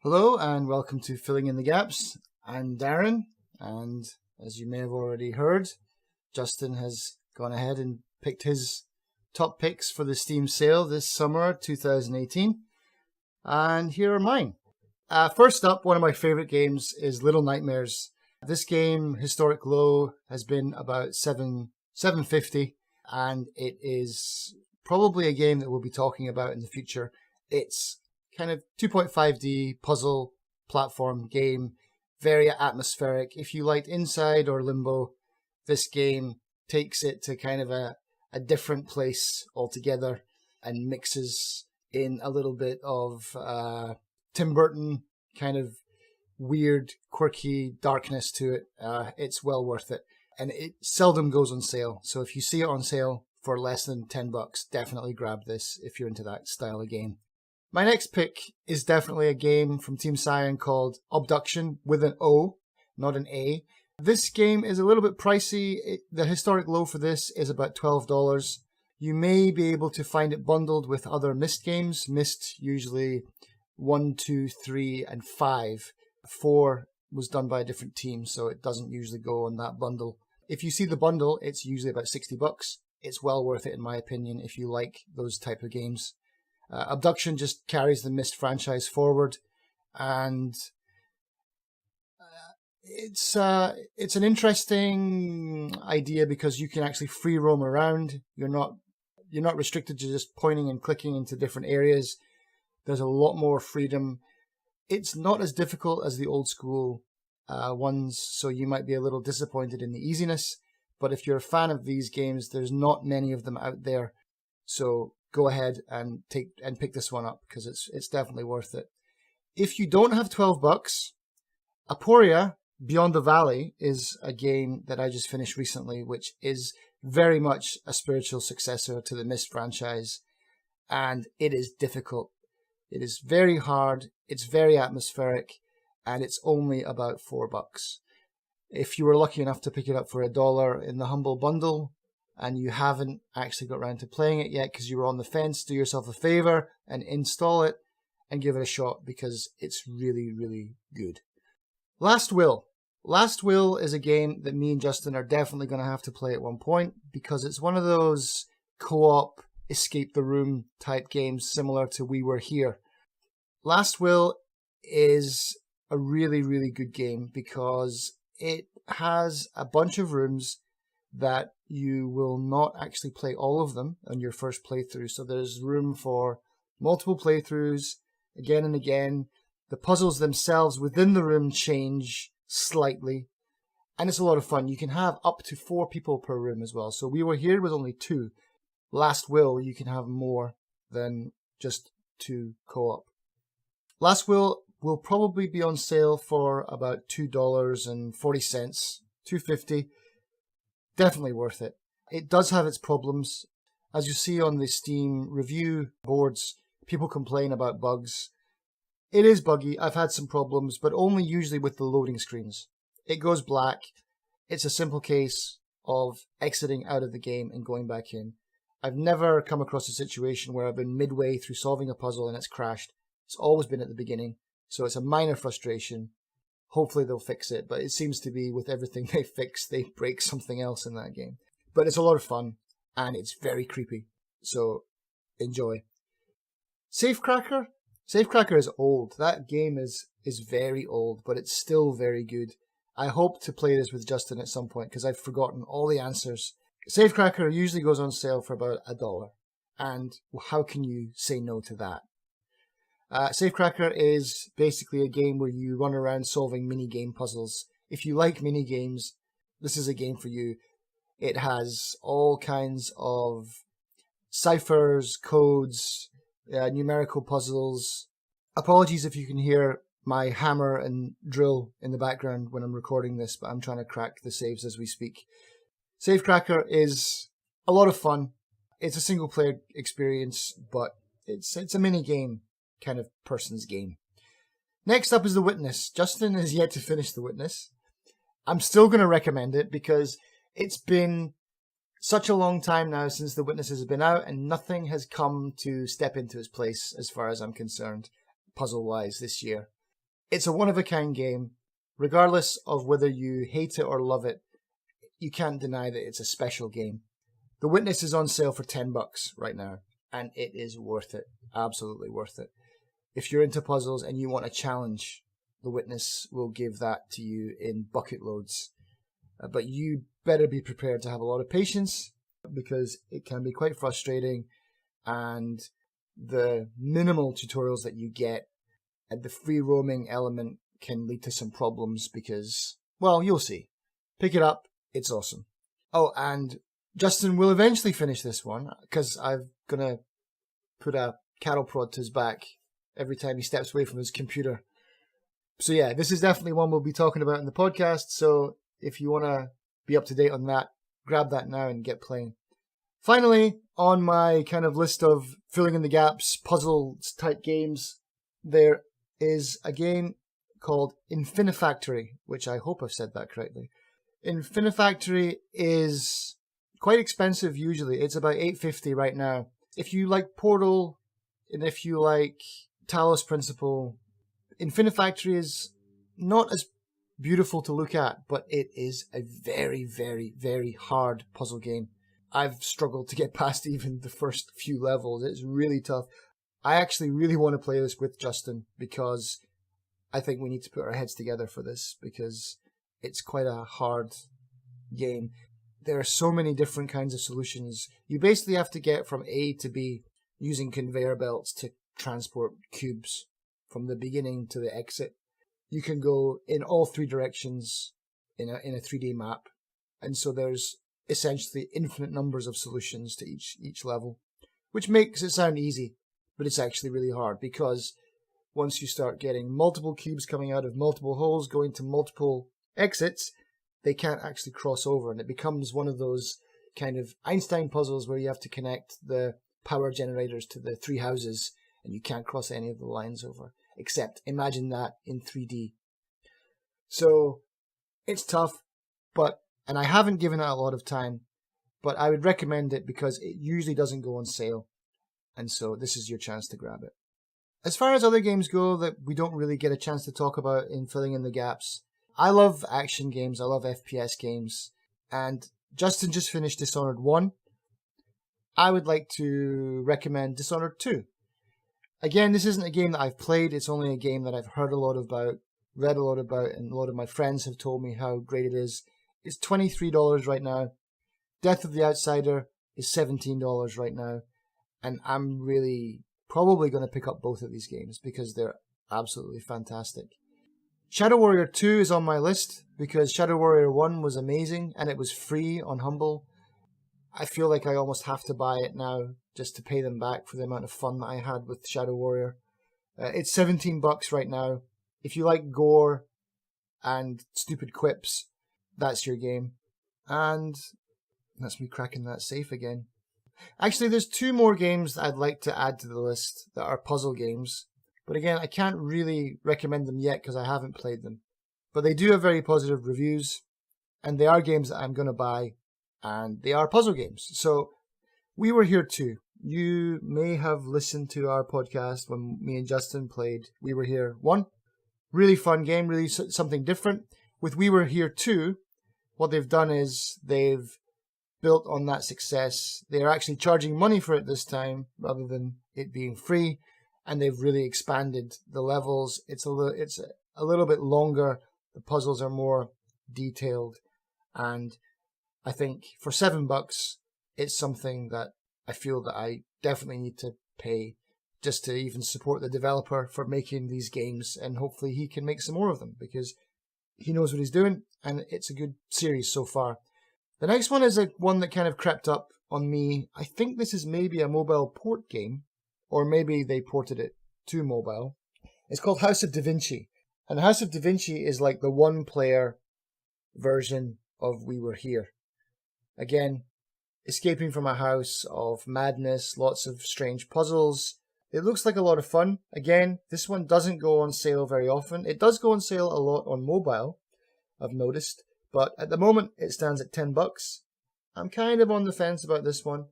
Hello and welcome to Filling in the Gaps. I'm Darren, and as you may have already heard, Justin has gone ahead and picked his top picks for the Steam sale this summer 2018, and here are mine. First up, one of my favorite games is Little Nightmares. This game, historic low, has been about $7.50, and it is probably a game that we'll be talking about in the future. It's kind of 2.5D puzzle platform game, very atmospheric. If you liked Inside or Limbo, this game takes it to kind of a different place altogether and mixes in a little bit of Tim Burton kind of weird, quirky darkness to it. It's well worth it. And it seldom goes on sale. So if you see it on sale for less than $10, definitely grab this if you're into that style of game. My next pick is definitely a game from Team Cyan called Abduction, with an O, not an A. This game is a little bit pricey. The historic low for this is about $12. You may be able to find it bundled with other Myst games. Myst usually 1, 2, 3, and 5. 4 was done by a different team, so it doesn't usually go on that bundle. If you see the bundle, it's usually about $60. It's well worth it in my opinion if you like those type of games. Abduction just carries the Myst franchise forward, and it's an interesting idea because you can actually free roam around. You're not restricted to just pointing and clicking into different areas. There's a lot more freedom. It's not as difficult as the old school ones, so you might be a little disappointed in the easiness. But if you're a fan of these games, there's not many of them out there, so go ahead and pick this one up because it's definitely worth it. If you don't have $12, Aporia Beyond the Valley is a game that I just finished recently, which is very much a spiritual successor to the Myst franchise, and it is difficult. It is very hard, it's very atmospheric, and it's only about $4. If you were lucky enough to pick it up for $1 in the Humble Bundle, and you haven't actually got around to playing it yet because you were on the fence, do yourself a favor and install it and give it a shot because it's really, really good. Last Will. Last Will is a game that me and Justin are definitely going to have to play at one point because it's one of those co-op escape the room type games similar to We Were Here. Last Will is a really, really good game because it has a bunch of rooms that you will not actually play all of them on your first playthrough. So there's room for multiple playthroughs again and again. The puzzles themselves within the room change slightly, and it's a lot of fun. You can have up to 4 people per room as well. So We Were Here with only 2. Last Will, you can have more than just 2 co-op. Last Will probably be on sale for about $2.40, $2.50. Definitely worth it. It does have its problems. As you see on the Steam review boards, people complain about bugs. It is buggy. I've had some problems, but only usually with the loading screens. It goes black. It's a simple case of exiting out of the game and going back in. I've never come across a situation where I've been midway through solving a puzzle and it's crashed. It's always been at the beginning, so it's a minor frustration. Hopefully they'll fix it, but it seems to be with everything they fix, they break something else in that game. But it's a lot of fun, and it's very creepy, so enjoy. Safecracker? Safecracker is old. That game is very old, but it's still very good. I hope to play this with Justin at some point, because I've forgotten all the answers. Safecracker usually goes on sale for about $1, and how can you say no to that? Safecracker is basically a game where you run around solving mini-game puzzles. If you like mini-games, this is a game for you. It has all kinds of ciphers, codes, numerical puzzles. Apologies if you can hear my hammer and drill in the background when I'm recording this, but I'm trying to crack the saves as we speak. Safecracker is a lot of fun. It's a single-player experience, but it's a mini-game kind of person's game. Next up is The Witness. Justin has yet to finish The Witness. I'm still going to recommend it because it's been such a long time now since The Witness has been out and nothing has come to step into its place as far as I'm concerned, puzzle-wise, this year. It's a one-of-a-kind game. Regardless of whether you hate it or love it, you can't deny that it's a special game. The Witness is on sale for $10 right now, and it is worth it. Absolutely worth it. If you're into puzzles and you want a challenge, The Witness will give that to you in bucket loads. But you better be prepared to have a lot of patience, because it can be quite frustrating, and the minimal tutorials that you get and the free roaming element can lead to some problems because, well, you'll see. Pick it up. It's awesome. Oh, and Justin will eventually finish this one because I'm going to put a cattle prod to his back every time he steps away from his computer. So yeah, this is definitely one we'll be talking about in the podcast. So if you want to be up to date on that, grab that now and get playing. Finally, on my kind of list of filling in the gaps, puzzle type games, there is a game called Infinifactory, which I hope I've said that correctly. Infinifactory is quite expensive usually. It's about $8.50 right now. If you like Portal, and if you like Talos Principle, Infinifactory is not as beautiful to look at, but it is a very, very, very hard puzzle game. I've struggled to get past even the first few levels. It's really tough. I actually really want to play this with Justin because I think we need to put our heads together for this because it's quite a hard game. There are so many different kinds of solutions. You basically have to get from A to B using conveyor belts to transport cubes from the beginning to the exit. You can go in all three directions in a 3D map. And so there's essentially infinite numbers of solutions to each level, which makes it sound easy, but it's actually really hard because once you start getting multiple cubes coming out of multiple holes going to multiple exits, they can't actually cross over, and it becomes one of those kind of Einstein puzzles where you have to connect the power generators to the three houses and you can't cross any of the lines over, except imagine that in 3D. So it's tough, and I haven't given it a lot of time, but I would recommend it because it usually doesn't go on sale, and so this is your chance to grab it. As far as other games go that we don't really get a chance to talk about in filling in the gaps, I love action games, I love FPS games, and Justin just finished Dishonored 1. I would like to recommend Dishonored 2. Again, this isn't a game that I've played, it's only a game that I've heard a lot about, read a lot about, and a lot of my friends have told me how great it is. It's $23 right now. Death of the Outsider is $17 right now, and I'm really probably going to pick up both of these games because they're absolutely fantastic. Shadow Warrior 2 is on my list because Shadow Warrior 1 was amazing and it was free on Humble. I feel like I almost have to buy it now just to pay them back for the amount of fun that I had with Shadow Warrior. It's $17 right now. If you like gore and stupid quips, that's your game. And that's me cracking that safe again. Actually, there's two more games that I'd like to add to the list that are puzzle games. But again, I can't really recommend them yet because I haven't played them. But they do have very positive reviews, and they are games that I'm going to buy, and they are puzzle games. So, We Were Here Too. You may have listened to our podcast when me and Justin played We Were Here 1. Really fun game, really something different. With We Were Here 2, what they've done is they've built on that success. They're actually charging money for it this time rather than it being free. And they've really expanded the levels. It's a little bit longer. The puzzles are more detailed. And I think for $7, it's something that I feel that I definitely need to pay just to even support the developer for making these games. And hopefully he can make some more of them because he knows what he's doing. And it's a good series so far. The next one is one that kind of crept up on me. I think this is maybe a mobile port game. Or maybe they ported it to mobile. It's called House of Da Vinci. And House of Da Vinci is like the one-player version of We Were Here. Again, escaping from a house of madness, lots of strange puzzles. It looks like a lot of fun. Again, this one doesn't go on sale very often. It does go on sale a lot on mobile, I've noticed. But at the moment, it stands at $10. I'm kind of on the fence about this one.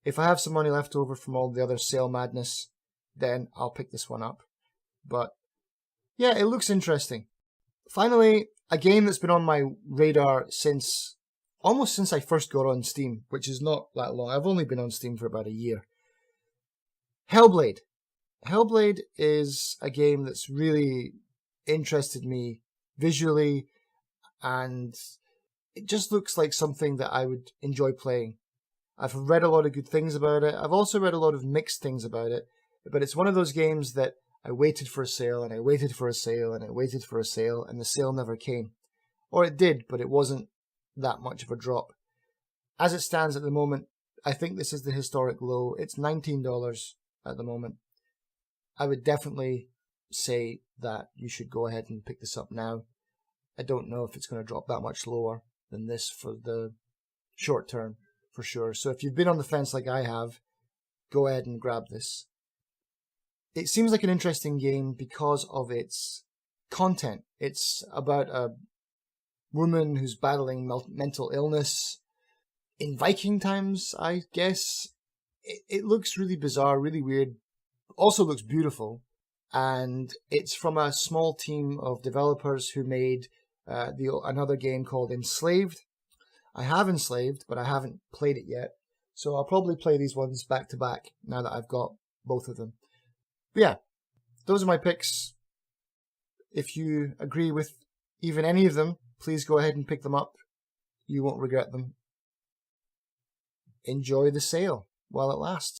If I have some money left over from all the other sale madness, then I'll pick this one up. But Yeah, it looks interesting. Finally, a game that's been on my radar almost since I first got on Steam, which is not that long. I've only been on Steam for about a year. Hellblade. Hellblade is a game that's really interested me visually, and it just looks like something that I would enjoy playing. I've read a lot of good things about it. I've also read a lot of mixed things about it, but it's one of those games that I waited for a sale, and I waited for a sale, and I waited for a sale, and the sale never came. Or it did, but it wasn't that much of a drop. As it stands at the moment, I think this is the historic low. It's $19 at the moment. I would definitely say that you should go ahead and pick this up now. I don't know if it's going to drop that much lower than this for the short term, for sure. So if you've been on the fence like I have, go ahead and grab this. It seems like an interesting game because of its content. It's about a woman who's battling mental illness in Viking times, I guess. It looks really bizarre, really weird. Also looks beautiful. And it's from a small team of developers who made another game called Enslaved. I have Enslaved, but I haven't played it yet. So I'll probably play these ones back to back now that I've got both of them. But yeah, those are my picks. If you agree with even any of them, please go ahead and pick them up. You won't regret them. Enjoy the sale while it lasts.